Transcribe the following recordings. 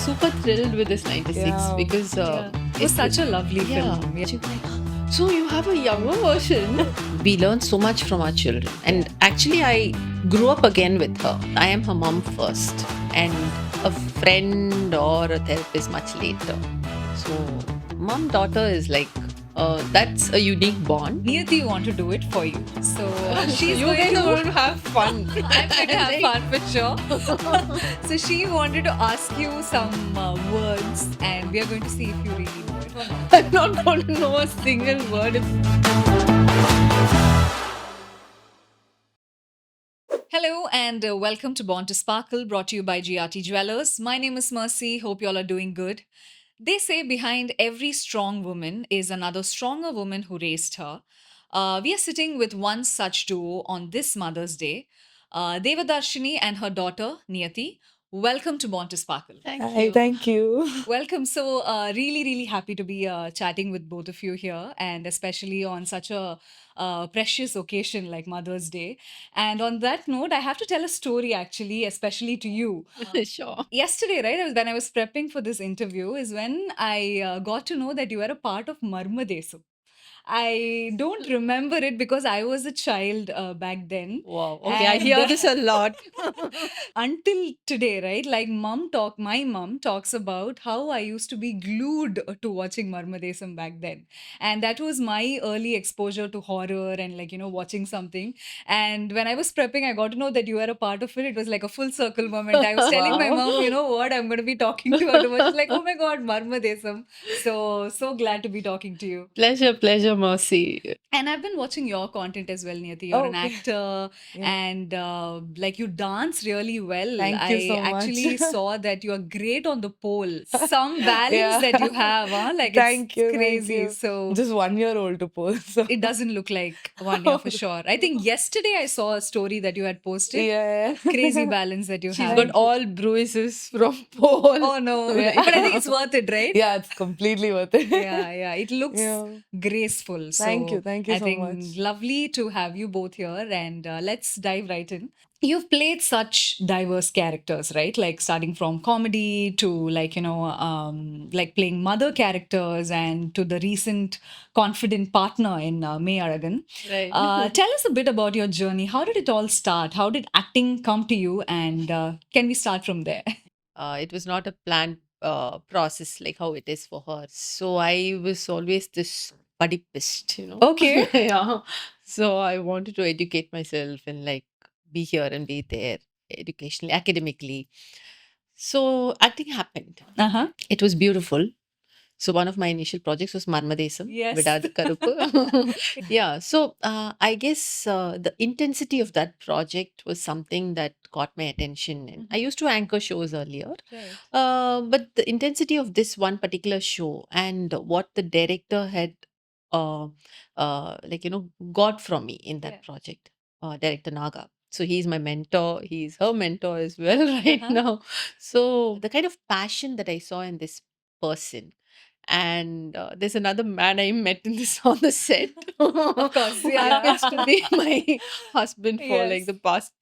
super thrilled with this 96 Yeah. because It was such a lovely film. yeah. She was like, so you have a younger version. We learn so much from our children. And actually, I grew up again with her. I am her mom first, and a friend or a therapist much later. So, mom daughter is like, that's a unique bond. Niyati want to do it for you. So she's You going guys are to. going to have fun. I'm going to have fun for sure. So she wanted to ask you some words, and we are going to see if you really know it or not. I'm not going to know a single word. Hello and welcome to Born to Sparkle, brought to you by GRT Jewelers. My name is Mercy. Hope you all are doing good. They say behind every strong woman is another stronger woman who raised her. We are sitting with one such duo on this Mother's Day, Devadarshini and her daughter Niyati. Welcome to Born to Sparkle. Thank Hi, you. thank you. Welcome. So, really happy to be chatting with both of you here, and especially on such a precious occasion like Mother's Day. And on that note, I have to tell a story actually, especially to you. Sure. Yesterday, right, when I was prepping for this interview, is when I got to know that you were a part of Marmadesam. I don't remember it because I was a child back then. Wow. Okay, I hear And this a lot. until today, right? Like my mom talks about how I used to be glued to watching Marmadesam back then. And that was my early exposure to horror and like, watching something. And when I was prepping, I got to know that you were a part of it. It was like a full circle moment. I was telling my Wow. mom, you know what, I'm going to be talking to her tomorrow. She's like, oh my God, Marmadesam. So glad to be talking to you. Pleasure, Mercy. And I've been watching your content as well, Niyati. You're an Okay. actor Yeah. and like you dance really well. Thank you I so much. actually saw that you are great on the pole. Some balance Yeah. that you have, huh? Like Thank it's you, thank crazy. you. So Just 1 year old to pose. So. it doesn't look like 1 year for sure. I think yesterday I saw a story that you had posted. Yeah. Crazy balance that you She's have. got Thank you. all bruises from pole. Oh no. Yeah. But I think it's worth it, right? Yeah, it's completely worth it. Yeah. It looks Yeah. graceful. Thank you. So Thank you I so think much. lovely to have you both here. And let's dive right in. You've played such diverse characters, right? Like starting from comedy to like, like playing mother characters and to the recent confident partner in May Aragan. Right. Tell us a bit about your journey. How did it all start? How did acting come to you? And can we start from there? It was not a planned process like how it is for her. So I was always this buddypist. Okay. Yeah. So I wanted to educate myself and like be here and be there educationally, academically. So acting happened. Uh-huh. It was beautiful. So one of my initial projects was Marmadesam, Yes. Vidad Karuppu. Yeah. So I guess the intensity of that project was something that caught my attention. And I used to anchor shows earlier. Right. But the intensity of this one particular show and what the director had, uh, got from me in that Yeah. project, director Naga. So he's my mentor. He's her mentor as well right Uh-huh. now. So the kind of passion that I saw in this person, and there's another man I met in this on the set. Of course, Who yeah. happens to be my husband for like Yes. the past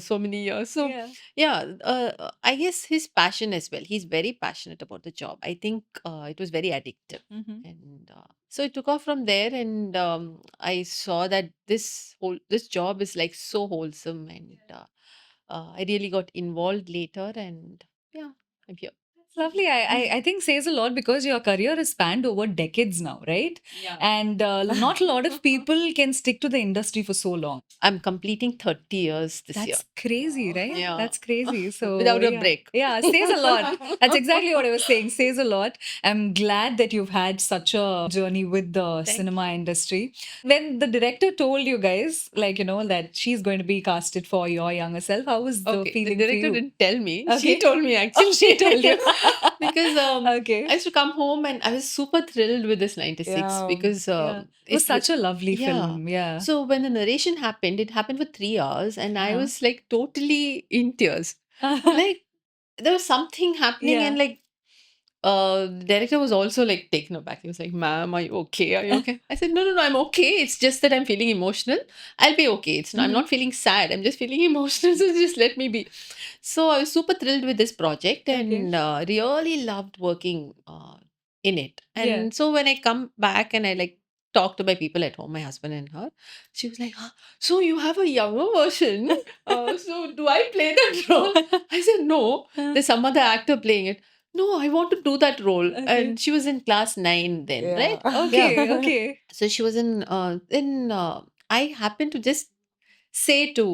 so many years. So Yeah. yeah, I guess his passion as well. He's very passionate about the job. I think it was very addictive, Mhm. and so it took off from there. And I saw that this job is like so wholesome, and I really got involved later. And yeah, I'm here. That's lovely. I think says a lot because your career has spanned over decades now, right? Yeah. And not a lot of people can stick to the industry for so long. I'm completing 30 years this year. That's crazy, right? Yeah. That's crazy. So Without a yeah. break. Yeah, says a lot. That's exactly what I was saying. Says a lot. I'm glad that you've had such a journey with the Thank cinema industry. When the director told you guys, like, that she's going to be casted for your younger self, how was the Okay, the feeling for director you? didn't tell me. Okay. She told me actually. Oh, she told you. Because Okay. I used to come home and I was super thrilled with this 96 Yeah. because Yeah. It was such a lovely yeah. film. Yeah. So when the narration happened, it happened for 3 hours and I Uh-huh. was like totally in tears. Like there was something happening Yeah. and like the director was also like taken aback. He was like, "Ma'am, are you okay? Are you okay?" I said, "No, no, no, I'm okay. It's just that I'm feeling emotional. I'll be okay. I'm Mhm. not feeling sad. I'm just feeling emotional. So just let me be." So I was super thrilled with this project Okay. and really loved working in it. Yeah. And so when I come back and I like talk to my people at home, my husband and her, she was like, "So you have a younger version? So do I play that role?" I said, "No, there's some other actor playing it." No, I want to do that role. Okay. And she was in class 9 then, right? Yeah. Okay. Yeah. Okay. So she was I happened to just say to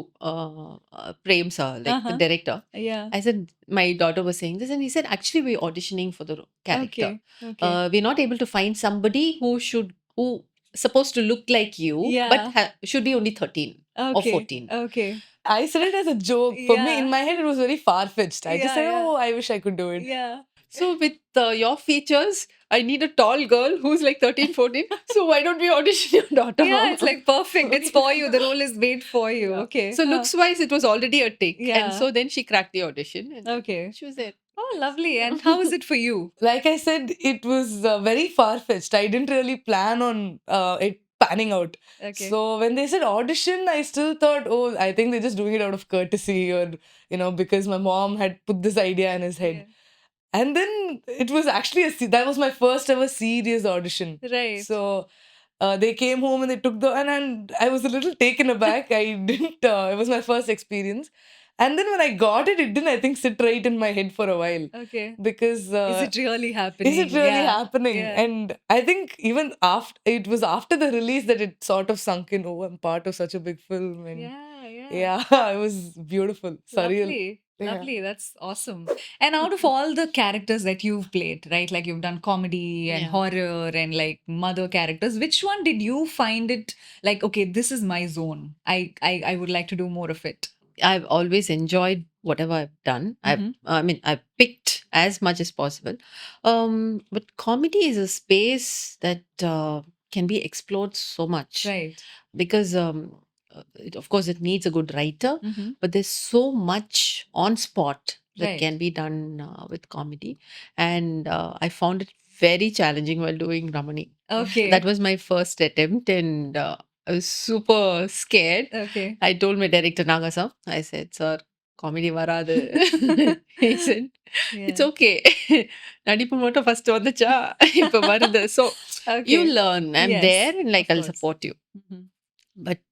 Prem sir, like the Uh-huh. director, Yeah. I said, my daughter was saying this, and he said, actually, we're auditioning for the character. Okay. Okay. We're not able to find somebody who supposed to look like you, but Yeah. should be only 13 or Okay. 14. Okay. I said it as a joke. For me, in Yeah. my head, it was very far fetched. I just Yeah. said, Yeah. "Oh, I wish I could do it." Yeah. So with your features, I need a tall girl who's like 13, 14. So why don't we audition your daughter? Yeah. It's like perfect. It's for you. The role is made for you. Yeah. Okay. So looks wise, it was already a tick. And Yeah. so then she cracked the audition and then Okay. she was there. Oh, lovely. And how is it for you? Like I said, it was very far fetched. I didn't really plan on it panning out. Okay. So when they said audition, I still thought, oh, I think they're just doing it out of courtesy or, because my mom had put this idea in his head. And then it was actually that was my first ever serious audition. Yeah. Right. So they came home and they took and I was a little taken aback. I didn't, it was my first experience. And then when I got it, it didn't, I think, sit right in my head for a while Okay. because Is it really happening? is it really Yeah. happening? Yeah. And I think even after it was after the release that it sort of sunk in. Oh, I'm part of such a big film, and Yeah. Yeah. yeah, it was beautiful, surreal. Lovely. Yeah. Lovely. That's awesome. And out of all the characters that you've played, right? Like you've done comedy and Yeah. horror and like mother characters, which one did you find it like, okay, this is my zone. I would like to do more of it. I've always enjoyed whatever I've done. Mhm. I've picked as much as possible. But comedy is a space that can be explored so much Right. because of course it needs a good writer, Mhm. but there's so much on spot that Right. can be done with comedy, and I found it very challenging while doing Ramani. Okay. That was my first attempt, and I was super scared. Okay. I told my director Nagasam, I said, "Sir, comedy varadu." He said, "It's Yeah. okay. நடிப்பு மட்டும் first வந்துச்சா இப்ப வருது." So you Okay. learn. I'm Yes, there and like of I'll course. support you. Mhm. But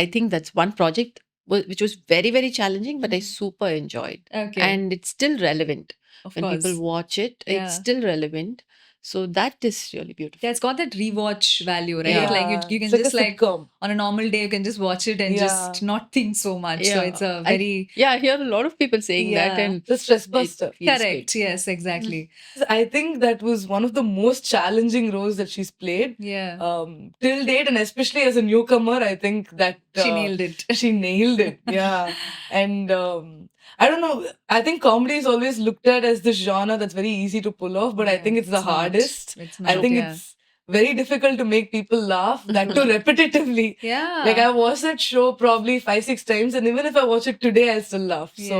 I think that's one project which was very, very challenging, but I Mhm. super enjoyed. Okay. And it's still relevant. Of When people course. watch it, it's Yeah. still relevant. So that is really beautiful. Yeah, it's got that rewatch value, right? Yeah. Like you can it's like just a like sitcom. on a normal day you can just watch it and just Yeah. not think so much. So it's a I very hear a lot of people saying that, Yeah. and The stress it buster. feels correct. good. Yes, exactly. I think that was one of the most challenging roles that she's played Yeah. till date, and especially as a newcomer, I think that She nailed it. she nailed it. Yeah, and I don't know. I think comedy is always looked at as this genre that's very easy to pull off, but I Yeah, think it's the it's not. hardest. It's I not, think yeah. it's very difficult to make people laugh, that too repetitively. Yeah. Like I watched that show probably 5-6 times, and even if I watch it today, I still laugh. Yeah. So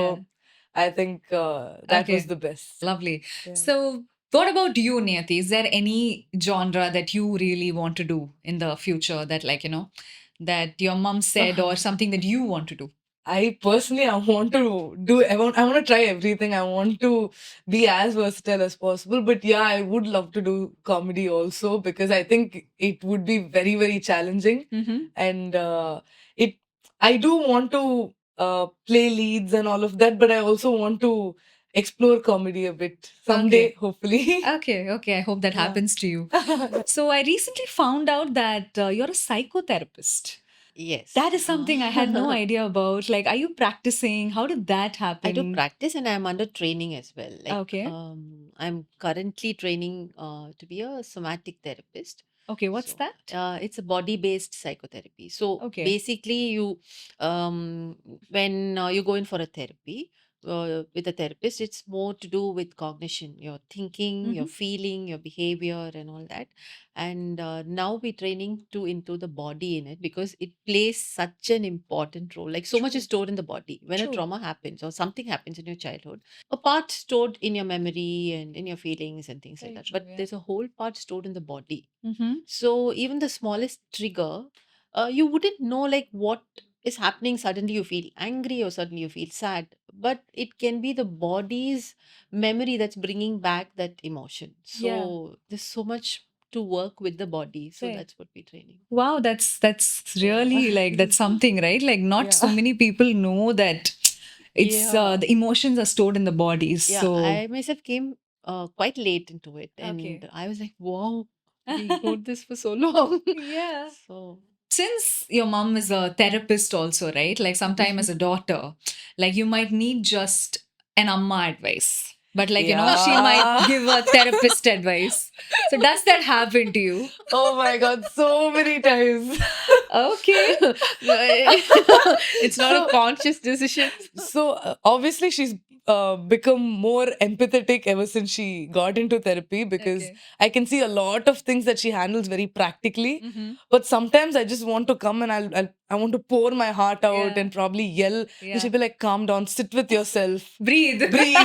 I think that Okay. was the best. Lovely. Yeah. So what about you, Niyati? Is there any genre that you really want to do in the future that like, that your mom said or something that you want to do? I personally, I want to do. I want to try everything. I want to be as versatile as possible. But yeah, I would love to do comedy also because I think it would be very, very challenging. Mm-hmm. And it, I do want to play leads and all of that. But I also want to explore comedy a bit someday, Okay. hopefully. Okay, okay. I hope that Yeah. happens to you. So I recently found out that you're a psychotherapist. Yes. That is something I had no idea about. Like, are you practicing? How did that happen? I do practice and I'm under training as well. Like, Okay. I'm currently training to be a somatic therapist. Okay, what's So, that? it's a body-based psychotherapy. So Okay. basically, when you go in for a therapy, with a therapist, it's more to do with cognition, your thinking, your Mhm. feeling, your behavior, and all that. And now we're training to into the body in it because it plays such an important role. Like so much is True. stored in the body. When a True. trauma happens or something happens in your childhood, a part stored in your memory and in your feelings and things like Very that. true. But Yeah. there's a whole part stored in the body. Mm-hmm. So even the smallest trigger, you wouldn't know like what is happening. Suddenly you feel angry or suddenly you feel sad, but it can be the body's memory that's bringing back that emotion. Yeah. So there's so much to work with the body. So Right. that's what we're training. Wow, that's Yeah. really like that's something, right? Like not so Yeah. many people know that it's Yeah. the emotions are stored in the bodies. Yeah, So I myself came quite late into it, okay. and I was like, wow, we ignored this for so long. Yeah. So Since your mom is a therapist also, right? Like sometime as a daughter, like you might need just an amma advice. But like, you know, she might Yeah. give a therapist advice. So does that happen to you? Oh my God, so many times. Okay. it's not a So- conscious decision. So obviously she's become more empathetic ever since she got into therapy because Okay. I can see a lot of things that she handles very practically. Mm-hmm. But sometimes I just want to come and I want to pour my heart out Yeah. and probably yell. Yeah. And she'll be like, "Calm down, sit with yourself, Breathe. breathe,"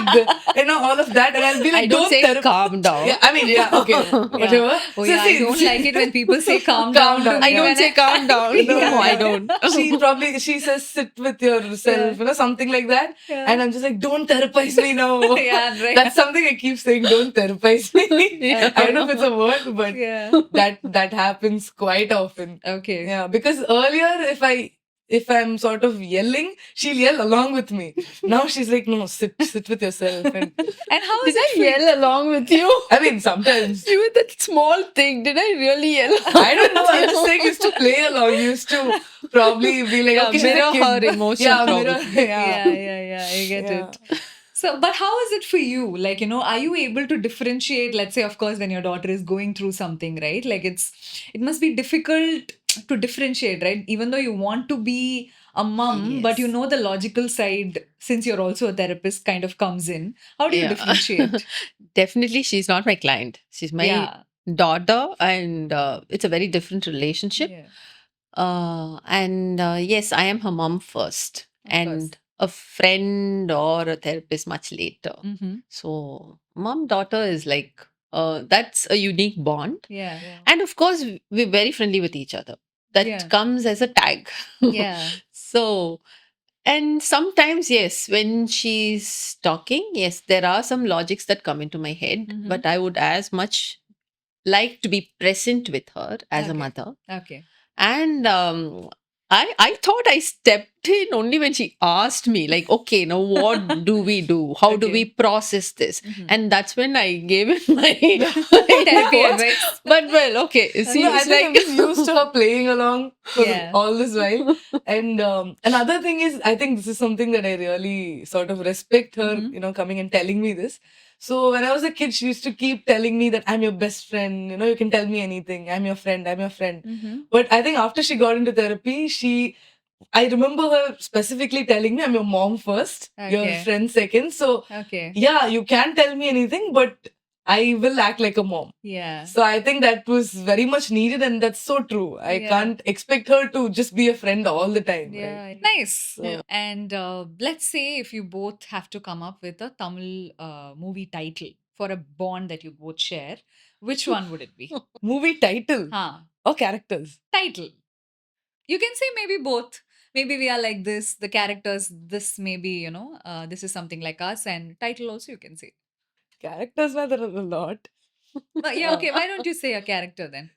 all of that. And I'll be like, I don't say therapy." calm down. Yeah, I mean, yeah, okay, whatever. Oh So yeah, I see- don't like it when people say calm Calm down. down. I Yeah. don't say calm down. No, Yeah, I yeah. don't. She says sit with yourself, something like that. Yeah. And I'm just like, don't therapize me now. Yeah, right. That's something I keep saying, don't therapize me. Yeah. I don't know if it's a word, but Yeah. that happens quite often. Okay. Yeah, because earlier if I'm sort of yelling, she'll yell along with me. Now she's like, no, sit with yourself. And And how is Did I it for you? yell along with you? I mean, sometimes You with that small thing. Did I really yell? I don't know. I'm just saying, used to play along. Used to probably be like, Yeah, okay, she's a mirror kid. her emotion Yeah, probably. Yeah, I get Yeah. it. So, but how is it for you? Like, you know, are you able to differentiate, let's say, of course, when your daughter is going through something, right? Like it must be difficult to differentiate, right? Even though you want to be a mum, but you Yes. know the logical side, since you're also a therapist, kind of comes in. How do you Yeah. differentiate? Definitely, she's not my client. She's my Yeah. daughter, and it's a very different relationship. Yeah. And yes, I am her mom first, Of course. and a friend or a therapist much later. Mm-hmm. So, mom daughter is like that's a unique bond. Yeah. And of course, we're very friendly with each other. That Yeah. comes as a tag. Yeah. So, and sometimes, yes, when she's talking, yes, there are some logics that come into my head, Mhm. but I would as much like to be present with her as a Okay. mother. Okay. And I thought I stepped in only when she asked me, like, okay, now what do we do? How do Okay. we process this? Mhm. And that's when I gave it my Therapy inputs. advice. But well, okay. See, No, I it's think I'm like just used to her playing along for Yeah. all this while. And another thing is, I think this is something that I really sort of respect her, Mhm. coming and telling me this. So when I was a kid, she used to keep telling me that I'm your best friend. You can tell me anything. I'm your friend. I'm your friend. Mhm. But I think after she got into therapy, I remember her specifically telling me, I'm your mom first, your Okay. friend second. So Okay. yeah, you can tell me anything, but I will act like a mom. Yeah. So I think that was very much needed, and that's so true. I Yeah. can't expect her to just be a friend all the time. Right? Yeah, nice. Yeah. And let's say if you both have to come up with a Tamil movie title for a bond that you both share, which one would it be? Movie title Huh. or characters? Title. You can say maybe both. Maybe we are like this, the characters, this maybe, this is something like us, and title also you can say. Characters matter a lot. But yeah, okay, why don't you say a character then?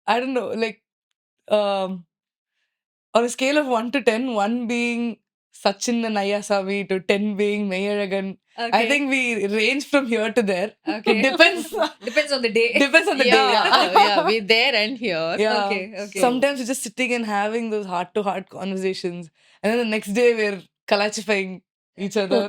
I don't know, like um, on a scale of 1 to 10, 1 being Sachin and Ayasami to 10 being Mayaragan. I Okay. think we range from here to there. Okay. It depends. Depends on the day. Depends on the day. yeah, yeah, we're there and here. Yeah. Okay. Sometimes we're just sitting and having those heart-to-heart conversations, and then the next day we're kalachifying each other.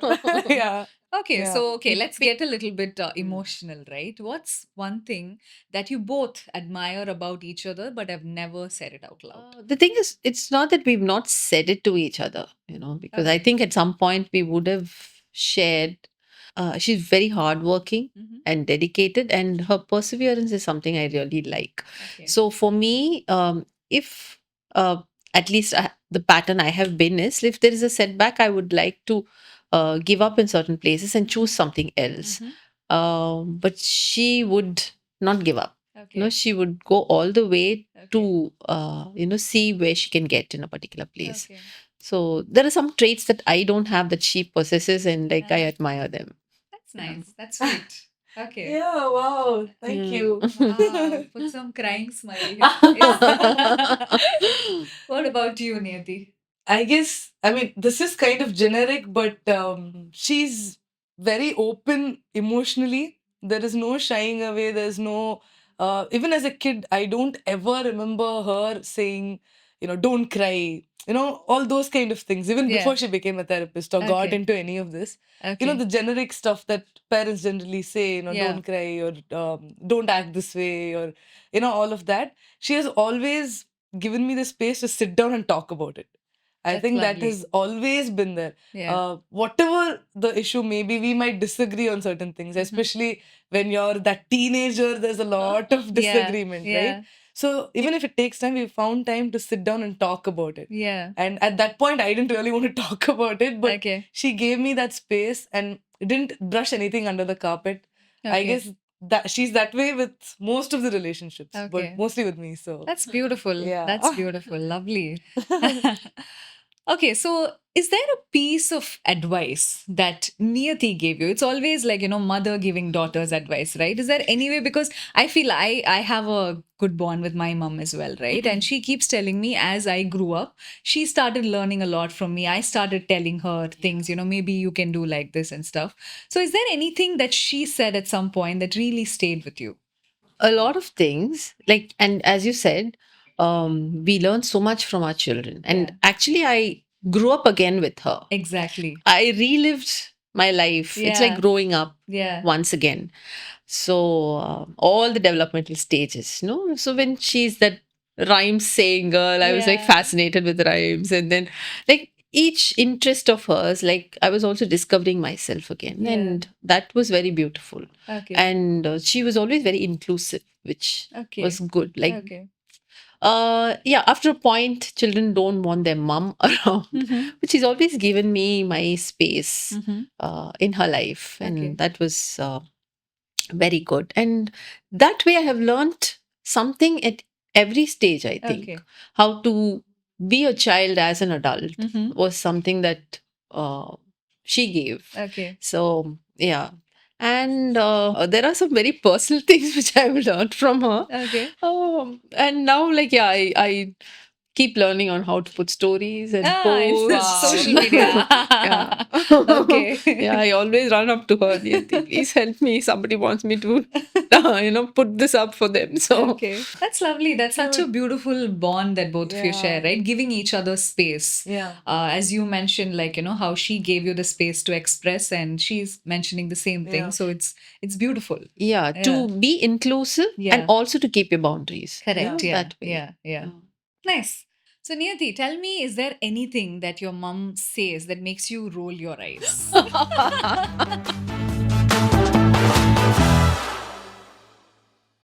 Yeah. Okay, Yeah. so let's get a little bit emotional, right? What's one thing that you both admire about each other but have never said it out loud? The thing is, it's not that we've not said it to each other, because I Okay. think at some point we would have shared. She's very hardworking Mhm. and dedicated, and her perseverance is something I really like. Okay. So for me, if at least the pattern I have been is, if there is a setback, I would like to give up in certain places and choose something else. Mhm. But she would not give up. Okay. She would go all the way Okay. to see where she can get in a particular place. Okay. So there are some traits that I don't have that she possesses, and like I Ah. admire them. That's nice. That's sweet. Okay. Yeah, wow. Thank Yeah. you. Wow. Put some crying smiley. What about you, Niyati? I guess, I mean, this is kind of generic, but she's very open emotionally. There is no shying away. There's no, even as a kid, I don't ever remember her saying, don't cry, all those kind of things, even Yeah. before she became a therapist or got Okay. into any of this. Okay. The generic stuff that parents generally say, Yeah. don't cry or don't act this way or, all of that. She has always given me the space to sit down and talk about it. I That's think that lovely. has always been there. Yeah. Whatever the issue may be, we might disagree on certain things, especially when you're that teenager, there's a lot of Yeah. disagreement, right? Yeah. So even if it takes time, we found time to sit down and talk about it. Yeah. And at that point, I didn't really want to talk about it, but Okay. she gave me that space and didn't brush anything under the carpet. I Okay. guess that she's that way with most of the relationships, but Okay. mostly with me. So That's beautiful. yeah. That's beautiful. Lovely. Okay, so is there a piece of advice that Niyati gave you? It's always like, mother giving daughters advice, right? Is there any way? Because I feel I have a good bond with my mom as well, right? And she keeps telling me as I grew up, she started learning a lot from me. I started telling her things, maybe you can do like this and stuff. So is there anything that she said at some point that really stayed with you? A lot of things, like, and as you said, we learn so much from our children, and Yeah. actually I grew up again with her. Exactly. I relived my life. It's Yeah. like growing up Yeah. once again. So all the developmental stages, so when she's that rhyme saying girl, I was like Yeah. fascinated with rhymes, and then like each interest of hers, like I was also discovering myself again, Yeah. and that was very beautiful. Okay. And she was always very inclusive, which Okay. was good. Like Okay. yeah, after a point children don't want their mum around, Mm-hmm. but she's always given me my space Mm-hmm. in her life, and Okay. that was very good. And that way I have learned something at every stage, I think. Okay. How to be a child as an adult Mm-hmm. was something that she gave. Okay. So yeah. And there are some very personal things which I've learned from her. Okay. And now, like, yeah, I keep learning on how to put stories and It's posts. social media. Yeah. Okay. Yeah, I always run up to her. Niyati, please help me. Somebody wants me to, put this up for them. So Okay. That's lovely. That's such a beautiful bond that both of you share, Yeah. right? Giving each other space. Yeah. As you mentioned, like, how she gave you the space to express, and she's mentioning the same thing. Yeah. So it's beautiful. yeah, Yeah. to be inclusive Yeah. and also to keep your boundaries. Correct. Yeah. That way. Yeah. Yeah. Nice. So, Niyati, tell me, is there anything that your mom says that makes you roll your eyes?